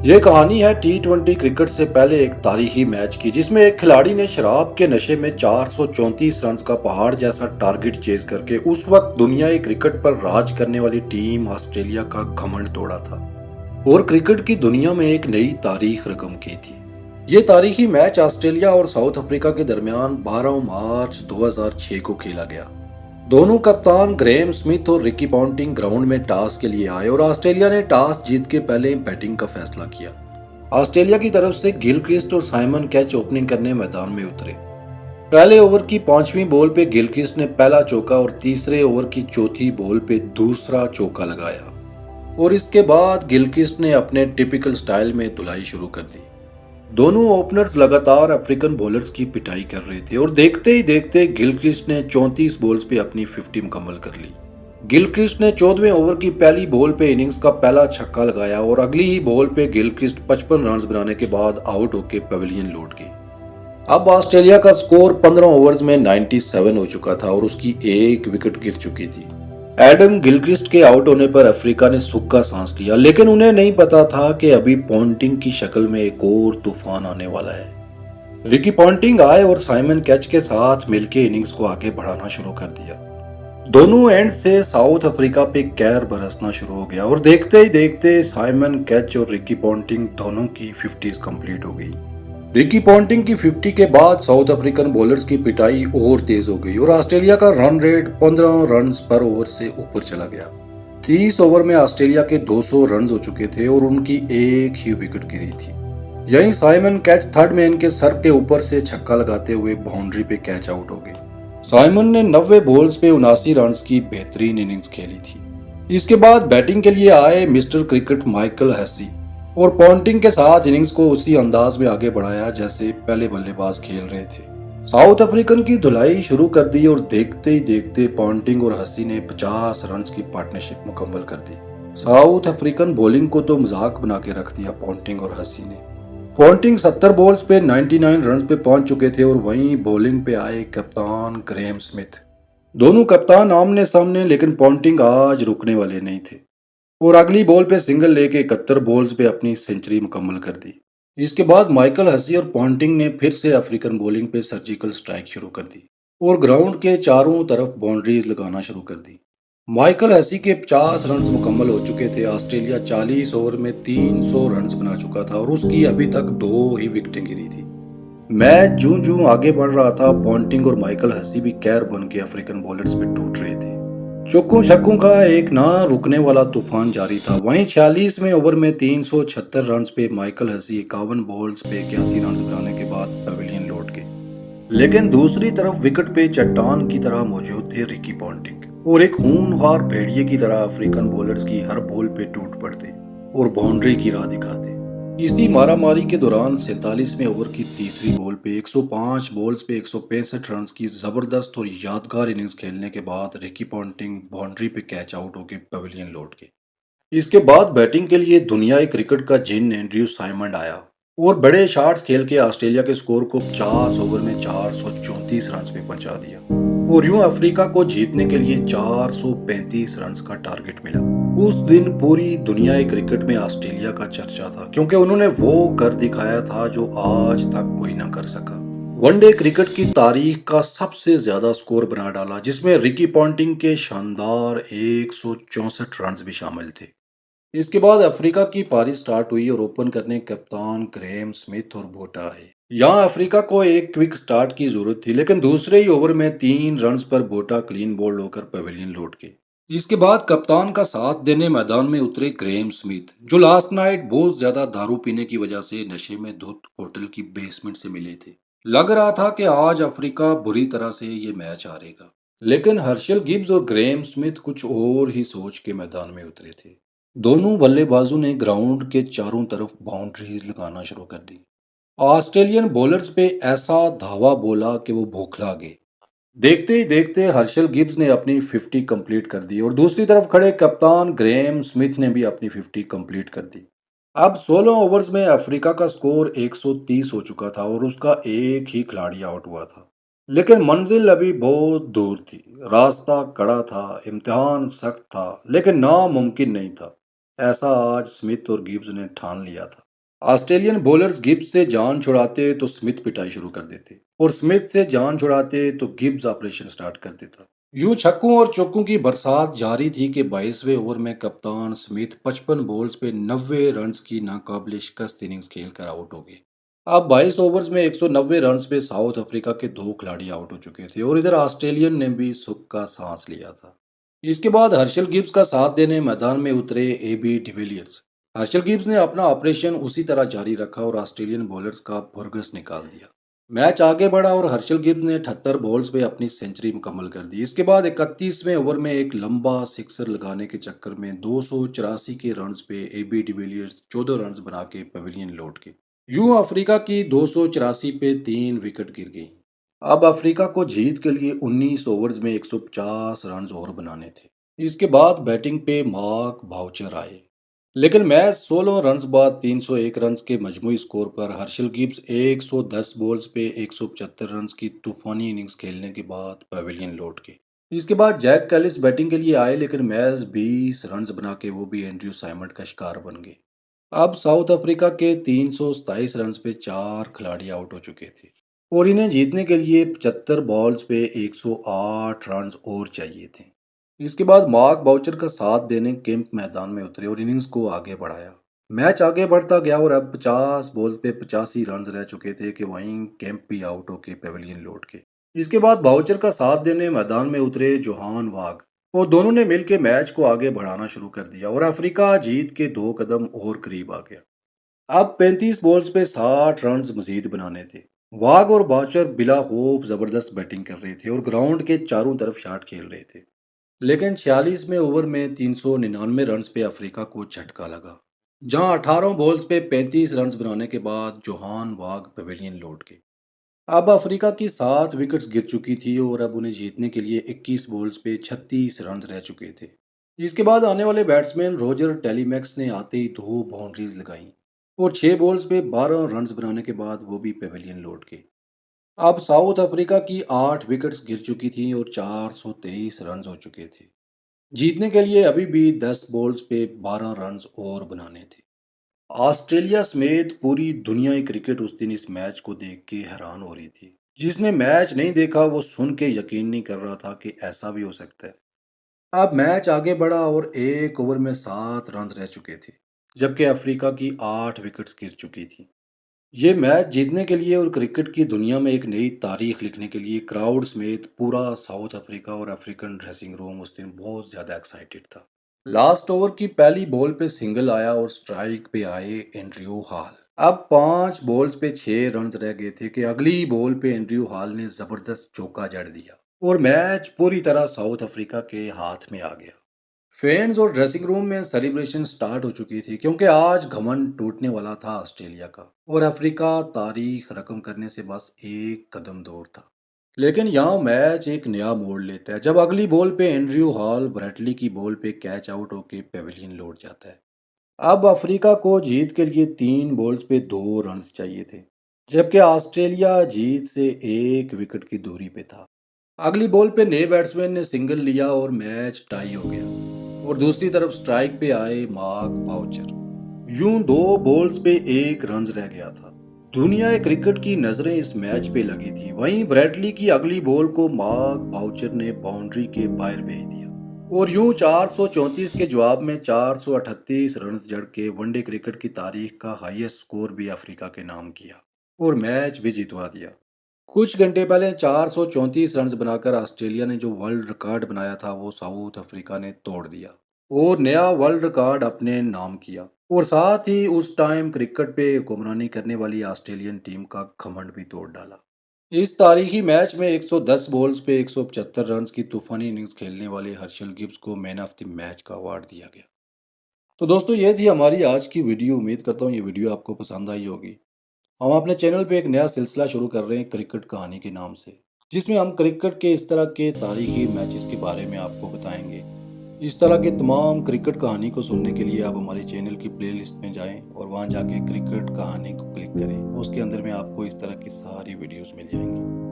ये कहानी है टी20 क्रिकेट से पहले एक तारीखी मैच की जिसमें एक खिलाड़ी ने शराब के नशे में 434 रन का पहाड़ जैसा टारगेट चेज करके उस वक्त दुनियाई क्रिकेट पर राज करने वाली टीम ऑस्ट्रेलिया का घमंड तोड़ा था और क्रिकेट की दुनिया में एक नई तारीख रकम की थी। ये तारीखी मैच ऑस्ट्रेलिया और साउथ अफ्रीका के दरमियान 12 मार्च 2006 को खेला गया। दोनों कप्तान ग्रेम स्मिथ और रिकी पॉन्टिंग ग्राउंड में टॉस के लिए आए और ऑस्ट्रेलिया ने टॉस जीत के पहले बैटिंग का फैसला किया। ऑस्ट्रेलिया की तरफ से गिलक्रिस्ट और साइमन कैच ओपनिंग करने मैदान में उतरे। पहले ओवर की पांचवी बॉल पे गिलक्रिस्ट ने पहला चौका और तीसरे ओवर की चौथी बॉल पे दूसरा चौका लगाया और इसके बाद गिलक्रिस्ट ने अपने टिपिकल स्टाइल में धुलाई शुरू कर दी। दोनों ओपनर्स लगातार अफ्रीकन बॉलर्स की पिटाई कर रहे थे और देखते ही देखते गिलक्रिस्ट ने 34 बॉल्स पे अपनी 50 मुकम्मल कर ली। गिलक्रिस्ट ने 14वें ओवर की पहली बॉल पे इनिंग्स का पहला छक्का लगाया और अगली ही बॉल पे गिलक्रिस्ट 55 रन बनाने के बाद आउट होकर पवेलियन लौट गई। अब ऑस्ट्रेलिया का स्कोर 15 ओवर्स में 97 हो चुका था और उसकी एक विकेट गिर चुकी थी। एडम गिलक्रिस्ट के आउट होने पर अफ्रीका ने सूखा सांस लिया, लेकिन उन्हें नहीं पता था कि अभी पॉन्टिंग की शक्ल में एक और तूफान आने वाला है। रिकी पॉन्टिंग आए और साइमन कैच के साथ मिलकर इनिंग्स को आगे बढ़ाना शुरू कर दिया। दोनों एंड से साउथ अफ्रीका पे कहर बरसना शुरू हो गया और देखते ही देखते साइमन कैच और रिकी पॉन्टिंग दोनों की 50s कंप्लीट हो गई। रिकी पॉन्टिंग की 50 के बाद साउथ अफ्रीकन बॉलर्स की पिटाई और तेज हो गई और ऑस्ट्रेलिया का रन रेट 15 रन पर ओवर से ऊपर चला गया। 30 ओवर में ऑस्ट्रेलिया के 200 रन हो चुके थे और उनकी एक ही विकेट गिरी थी। यहीं साइमन कैच थर्ड मैन के सर के ऊपर से छक्का लगाते हुए बाउंड्री पे कैच आउट हो गए। साइमन ने 90 बॉल्स पे 79 रन की बेहतरीन इनिंग्स खेली थी। इसके बाद बैटिंग के लिए आए मिस्टर क्रिकेट माइकल हेसी और पॉन्टिंग के साथ इनिंग्स को उसी अंदाज में आगे बढ़ाया जैसे पहले बल्लेबाज खेल रहे थे। साउथ अफ्रीकन की धुलाई शुरू कर दी और देखते ही देखते पॉन्टिंग और हसी ने 50 रन की पार्टनरशिप मुकम्मल कर दी। साउथ अफ्रीकन बॉलिंग को तो मजाक बना के रख दिया पॉन्टिंग और हसी ने। पॉन्टिंग 70 बॉल्स पे 99 रन पे पहुंच चुके थे और वहीं बॉलिंग पे आए कप्तान ग्रेम स्मिथ। दोनों कप्तान आमने सामने, लेकिन पॉन्टिंग आज रुकने वाले नहीं थे और अगली बॉल पे सिंगल लेके 71 बॉल्स पे अपनी सेंचुरी मुकम्मल कर दी। इसके बाद माइकल हसी और पॉन्टिंग ने फिर से अफ्रीकन बॉलिंग पे सर्जिकल स्ट्राइक शुरू कर दी और ग्राउंड के चारों तरफ बाउंड्रीज लगाना शुरू कर दी। माइकल हसी के 50 रन मुकम्मल हो चुके थे। ऑस्ट्रेलिया 40 ओवर में 300 रन बना चुका था और उसकी अभी तक दो ही विकेटें गिरी थी। मैच जूं जूं आगे बढ़ रहा था, पॉन्टिंग और माइकल हसी भी कैर बन के अफ्रीकन बॉलर्स पे टूट रहे थे। चौकों छक्कों का एक ना रुकने वाला तूफान जारी था। वहीं 46वें ओवर में 376 रन पे माइकल हसी 51 बॉल्स पे 81 रन बनाने के बाद पवेलियन लौट गए। लेकिन दूसरी तरफ विकेट पे चट्टान की तरह मौजूद थे रिकी पॉन्टिंग और एक खूनखार भेड़िए की तरह अफ्रीकन बॉलर्स की हर बॉल पे टूट पड़ते और बाउंड्री की राह दिखाते। इसी मारामारी के दौरान 47वें ओवर की तीसरी बॉल पे 105 बॉल्स पे 165 रन की जबरदस्त और यादगार इनिंग्स खेलने के बाद रिकी पॉन्टिंग बाउंड्री पे कैच आउट होकर पवेलियन लौट गए। इसके बाद बैटिंग के लिए दुनियाई क्रिकेट का जिन एंड्रयू साइमंड आया और बड़े शॉट्स खेल के ऑस्ट्रेलिया के स्कोर को 50 ओवर में 434 रन पे पहुंचा दिया और यूं अफ्रीका को जीतने के लिए 435 रन का टारगेट मिला। उस दिन पूरी दुनियाई क्रिकेट में ऑस्ट्रेलिया का चर्चा था क्योंकि उन्होंने वो कर दिखाया था जो आज तक कोई ना कर सका। वनडे क्रिकेट की तारीख का सबसे ज्यादा स्कोर बना डाला, जिसमें रिकी पॉन्टिंग के शानदार 164 रन भी शामिल थे। इसके बाद अफ्रीका की पारी स्टार्ट हुई और ओपन करने कप्तान ग्रेम स्मिथ और बोटा आए। यहाँ अफ्रीका को एक क्विक स्टार्ट की जरूरत थी, लेकिन दूसरे ही ओवर में 3 रन पर बोटा क्लीन बोल्ड होकर पवेलियन लौट गए। इसके बाद कप्तान का साथ देने मैदान में उतरे ग्रेम स्मिथ, जो लास्ट नाइट बहुत ज्यादा दारू पीने की वजह से नशे में धुत होटल की बेसमेंट से मिले थे। लग रहा था कि आज अफ्रीका बुरी तरह से ये मैच हारेगा, लेकिन हर्षल गिब्स और ग्रेम स्मिथ कुछ और ही सोच के मैदान में उतरे थे। दोनों बल्लेबाजों ने ग्राउंड के चारों तरफ बाउंड्रीज लगाना शुरू कर दी। ऑस्ट्रेलियन बॉलर्स पे ऐसा धावा बोला कि वो बौखला गए। देखते ही देखते हर्षल गिब्स ने अपनी 50 कंप्लीट कर दी और दूसरी तरफ खड़े कप्तान ग्रेम स्मिथ ने भी अपनी 50 कंप्लीट कर दी। अब 16 ओवर्स में अफ्रीका का स्कोर 130 हो चुका था और उसका एक ही खिलाड़ी आउट हुआ था। लेकिन मंजिल अभी बहुत दूर थी। रास्ता कड़ा था, इम्तिहान सख्त था, लेकिन नामुमकिन नहीं था। ऐसा आज स्मिथ और गिब्स ने ठान लिया था। ऑस्ट्रेलियन बॉलर्स गिब्स से जान छुड़ाते तो स्मिथ पिटाई शुरू कर देते और स्मिथ से जान छुड़ाते तो गिब्स ऑपरेशन स्टार्ट कर देता। यूं छक्कों और चौकों की बरसात जारी थी कि 22वें ओवर में कप्तान स्मिथ 55 बॉल्स पे 90 रन्स की नाकाबिले शिकस्त इनिंग्स खेलकर आउट हो गए। अब 22 ओवर्स में 190 रन्स पे साउथ अफ्रीका के दो खिलाड़ी आउट हो चुके थे और इधर ऑस्ट्रेलियन ने भी सुख का सांस लिया था। इसके बाद हर्षल गिब्स का साथ देने मैदान में उतरे एबी डिविलियर्स। हर्षल गिब्स ने अपना ऑपरेशन उसी तरह जारी रखा और ऑस्ट्रेलियन बॉलर्स का भुरगस निकाल दिया। मैच आगे बढ़ा और हर्षल गिब्स ने 78 बॉल्स पे अपनी सेंचुरी मुकम्मल कर दी। इसके बाद 31वें ओवर में एक लंबा सिक्सर लगाने के चक्कर में 284 के रन्स पे एबी डिविलियर्स 14 रन्स बना के पवेलियन लौट गए। यूं अफ्रीका की 284 पे 3 विकेट गिर गई। अब अफ्रीका को जीत के लिए 19 ओवर्स में 150 रन और बनाने थे। इसके बाद बैटिंग पे मार्क बाउचर आए, लेकिन मैच 16 रन बाद 301 रन के मजमूई स्कोर पर हर्षल गिब्स 110 बॉल्स पे 175 रन की तूफानी इनिंग्स खेलने के बाद पवेलियन लौट गए। इसके बाद जैक कैलिस बैटिंग के लिए आए, लेकिन मैच 20 रन बना के वो भी एंड्रयू साइमंड का शिकार बन गए। अब साउथ अफ्रीका के 327 रन पे 4 खिलाड़ी आउट हो चुके थे और इन्हें जीतने के लिए 75 बॉल्स पे 108 रन और चाहिए थे। इसके बाद मार्क बाउचर का साथ देने केम्प मैदान में उतरे और इनिंग्स को आगे बढ़ाया। मैच आगे बढ़ता गया और अब 50 बॉल पे 85 रन रह चुके थे कि वहीं केम्प भी आउट होके पेविलियन लौट के। इसके बाद बाउचर का साथ देने मैदान में उतरे जोहान वाग और दोनों ने मिलकर मैच को आगे बढ़ाना शुरू कर दिया और अफ्रीका जीत के 2 कदम और करीब आ गया। अब 35 बॉल्स पे 60 रन मजीद बनाने थे। वाग और बाउचर बिला खौफ जबरदस्त बैटिंग कर रहे थे और ग्राउंड के चारों तरफ शॉट खेल रहे थे, लेकिन 46वें ओवर में 399 रन पे अफ्रीका को झटका लगा, जहां 18 बॉल्स पे 35 रन बनाने के बाद जोहान वाग पवेलियन लौट गए। अब अफ्रीका की 7 विकेट्स गिर चुकी थी और अब उन्हें जीतने के लिए 21 बॉल्स पे 36 रन रह चुके थे। इसके बाद आने वाले बैट्समैन रोजर टेलीमैक्स ने आते ही 2 बाउंड्रीज लगाई और 6 बॉल्स पे 12 रन बनाने के बाद वो भी पवेलियन लौट गए। अब साउथ अफ्रीका की 8 विकेट्स गिर चुकी थी और 423 रन हो चुके थे। जीतने के लिए अभी भी 10 बॉल्स पे 12 रन और बनाने थे। ऑस्ट्रेलिया समेत पूरी दुनिया ही क्रिकेट उस दिन इस मैच को देख के हैरान हो रही थी। जिसने मैच नहीं देखा वो सुन के यकीन नहीं कर रहा था कि ऐसा भी हो सकता है। अब मैच आगे बढ़ा और एक ओवर में 7 रन रह चुके थे, जबकि अफ्रीका की 8 विकेट्स गिर चुकी थी। ये मैच जीतने के लिए और क्रिकेट की दुनिया में एक नई तारीख लिखने के लिए क्राउड समेत पूरा साउथ अफ्रीका और अफ्रीकन ड्रेसिंग रूम उस दिन बहुत ज्यादा एक्साइटेड था। लास्ट ओवर की पहली बॉल पे सिंगल आया और स्ट्राइक पे आए एंड्रयू हॉल। अब 5 बॉल्स पे 6 रन रह गए थे कि अगली बॉल पे एंड्रयू हॉल ने जबरदस्त चौका जड़ दिया और मैच पूरी तरह साउथ अफ्रीका के हाथ में आ गया। फैंस और ड्रेसिंग रूम में सेलिब्रेशन स्टार्ट हो चुकी थी, क्योंकि आज घमंड टूटने वाला था ऑस्ट्रेलिया का और अफ्रीका तारीख रकम करने से बस एक कदम दूर था। लेकिन यहाँ मैच एक नया मोड़ लेता है जब अगली बॉल पे एंड्रयू हॉल ब्रैडली की बॉल पे कैच आउट होके पेविलियन लौट जाता है। अब अफ्रीका को जीत के लिए 3 बॉल्स पे 2 रन चाहिए थे, जबकि ऑस्ट्रेलिया जीत से 1 विकेट की दूरी पे था। अगली बॉल पे नए बैट्समैन ने सिंगल लिया और मैच टाई हो गया और दूसरी तरफ स्ट्राइक पे आए मार्क बाउचर। यूं 2 बॉल्स पे 1 रन रह गया था। दुनिया क्रिकेट की नजरें इस मैच पे लगी थी। वहीं ब्रैडली की अगली बॉल को मार्क बाउचर ने बाउंड्री के बाहर भेज दिया और यूं 434 के जवाब में 438 रन जड़ के वनडे क्रिकेट की तारीख का हाईएस्ट स्कोर भी अफ्रीका के नाम किया और मैच भी जितवा दिया। कुछ घंटे पहले 434 रन बनाकर ऑस्ट्रेलिया ने जो वर्ल्ड रिकॉर्ड बनाया था वो साउथ अफ्रीका ने तोड़ दिया और नया वर्ल्ड रिकॉर्ड अपने नाम किया और साथ ही उस टाइम क्रिकेट पे हुक्मरानी करने वाली ऑस्ट्रेलियन टीम का घमंड भी तोड़ डाला। इस तारीखी मैच में 110 बॉल्स पे 175 रन की तूफानी इनिंग्स खेलने वाले हर्षल गिब्स को मैन ऑफ द मैच का अवार्ड दिया गया। तो दोस्तों ये थी हमारी आज की वीडियो। उम्मीद करता हूँ ये वीडियो आपको पसंद आई होगी। हम अपने चैनल पे एक नया सिलसिला शुरू कर रहे हैं क्रिकेट कहानी के नाम से, जिसमें हम क्रिकेट के इस तरह के तारीखी मैचेस के बारे में आपको बताएंगे। इस तरह के तमाम क्रिकेट कहानी को सुनने के लिए आप हमारे चैनल की प्लेलिस्ट में जाएं और वहां जाके क्रिकेट कहानी को क्लिक करें। उसके अंदर में आपको इस तरह की सारी वीडियोस मिल जाएंगी।